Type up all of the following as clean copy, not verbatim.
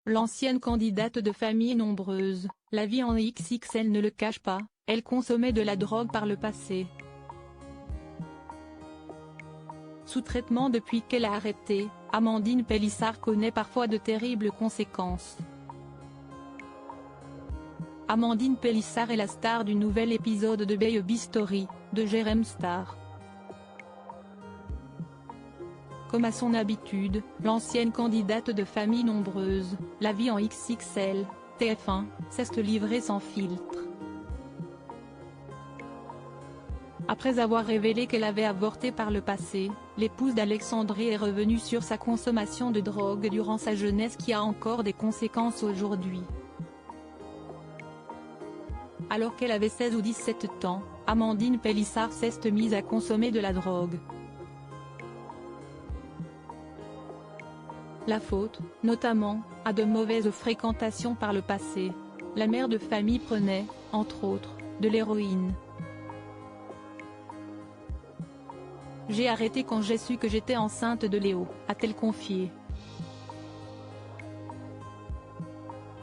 L'ancienne candidate de famille nombreuse, la vie en XXL ne le cache pas, elle consommait de la drogue par le passé. Sous traitement depuis qu'elle a arrêté, Amandine Pélissard connaît parfois de terribles conséquences. Amandine Pélissard est la star du nouvel épisode de Baby Story, de Jérém Star. Comme à son habitude, l'ancienne candidate de famille nombreuse, la vie en XXL, TF1, sait se livrer sans filtre. Après avoir révélé qu'elle avait avorté par le passé, l'épouse d'Alexandre est revenue sur sa consommation de drogue durant sa jeunesse qui a encore des conséquences aujourd'hui. Alors qu'elle avait 16 ou 17 ans, Amandine Pélissard s'est mise à consommer de la drogue. La faute, notamment, à de mauvaises fréquentations par le passé. La mère de famille prenait, entre autres, de l'héroïne. J'ai arrêté quand j'ai su que j'étais enceinte de Léo, a-t-elle confié.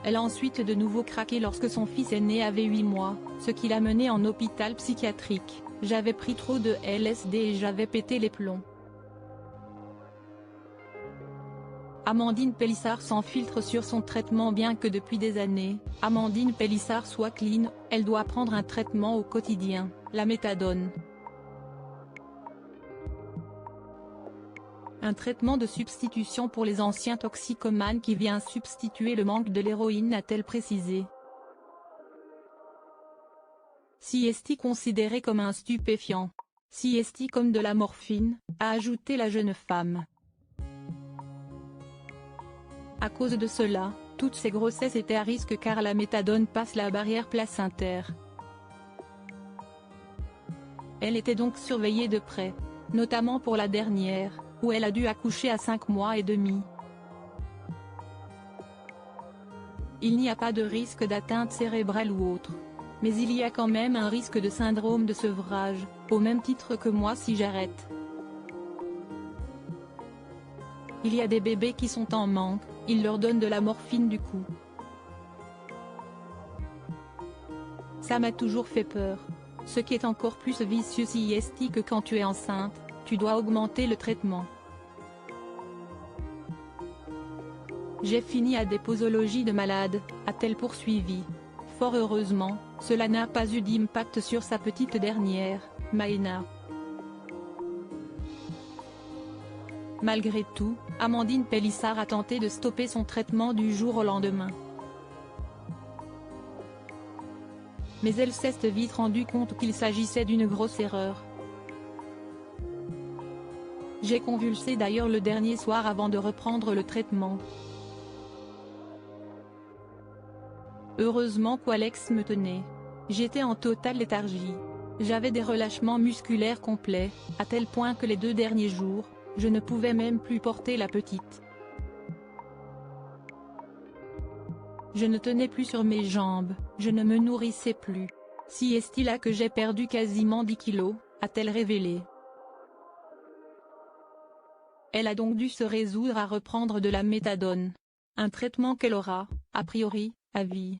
Elle a ensuite de nouveau craqué lorsque son fils aîné avait 8 mois, ce qui l'a menée en hôpital psychiatrique. J'avais pris trop de LSD et j'avais pété les plombs. Amandine Pélissard sans filtre sur son traitement. Bien que depuis des années, Amandine Pélissard soit clean, elle doit prendre un traitement au quotidien, la méthadone. Un traitement de substitution pour les anciens toxicomanes qui vient substituer le manque de l'héroïne, a-t-elle précisé. Si est-il considéré comme un stupéfiant? Si est-il comme de la morphine, a ajouté la jeune femme. À cause de cela, toutes ces grossesses étaient à risque car la méthadone passe la barrière placentaire. Elle était donc surveillée de près, notamment pour la dernière, où elle a dû accoucher à 5 mois et demi. Il n'y a pas de risque d'atteinte cérébrale ou autre. Mais il y a quand même un risque de syndrome de sevrage, au même titre que moi si j'arrête. Il y a des bébés qui sont en manque, ils leur donnent de la morphine du coup. Ça m'a toujours fait peur. Ce qui est encore plus vicieux si est que quand tu es enceinte, tu dois augmenter le traitement. J'ai fini à des posologies de malades, a-t-elle poursuivi. Fort heureusement, cela n'a pas eu d'impact sur sa petite dernière, Maëna. Malgré tout, Amandine Pélissard a tenté de stopper son traitement du jour au lendemain. Mais elle s'est vite rendue compte qu'il s'agissait d'une grosse erreur. J'ai convulsé d'ailleurs le dernier soir avant de reprendre le traitement. Heureusement qu'Alex me tenait. J'étais en totale léthargie. J'avais des relâchements musculaires complets, à tel point que les 2 derniers jours, je ne pouvais même plus porter la petite. Je ne tenais plus sur mes jambes, je ne me nourrissais plus. Si est-il là que j'ai perdu quasiment 10 kilos, a-t-elle révélé. Elle a donc dû se résoudre à reprendre de la méthadone. Un traitement qu'elle aura, a priori, à vie.